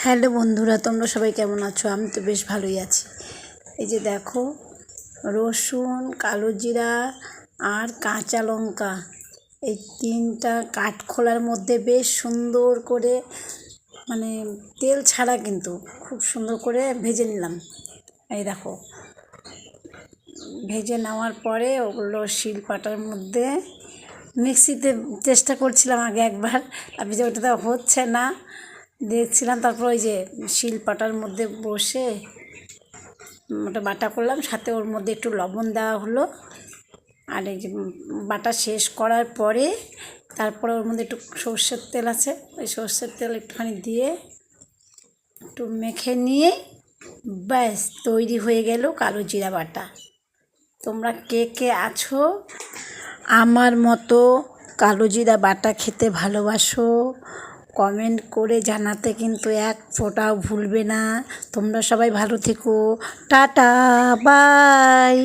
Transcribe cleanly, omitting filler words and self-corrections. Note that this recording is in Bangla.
হ্যালো বন্ধুরা, তোমরা সবাই কেমন আছো? আমি তো বেশ ভালোই আছি। এই যে দেখো, রসুন, কালো জিরা আর কাঁচা লঙ্কা, এই তিনটা কাঠখোলার মধ্যে বেশ সুন্দর করে, মানে তেল ছাড়া কিন্তু খুব সুন্দর করে ভেজে নিলাম। এই দেখো, ভেজে নেওয়ার পরে ওগুলো শিলপাটার মধ্যে, মিক্সিতে চেষ্টা করছিলাম আগে একবার, আমি যে ওটা তো হচ্ছে না দেখছিলাম, তারপর ওই যে শিলপাটার মধ্যে বসে ওটা বাটা করলাম, সাথে ওর মধ্যে একটু লবণ দেওয়া হলো। আর এই যে বাটা শেষ করার পরে তারপরে ওর মধ্যে একটু সর্ষের তেল আছে, ওই সর্ষের তেল একটুখানি দিয়ে একটু মেখে নিয়ে ব্যাস তৈরি হয়ে গেল কালো জিরা বাটা। তোমরা কে কে আছো আমার মতো কালো জিরা বাটা খেতে ভালোবাসো? কমেন্ট করে জানাতে কিন্তু এক ফোঁটাও ভুলবে না। তোমরা সবাই ভালো থেকো। Tata, by.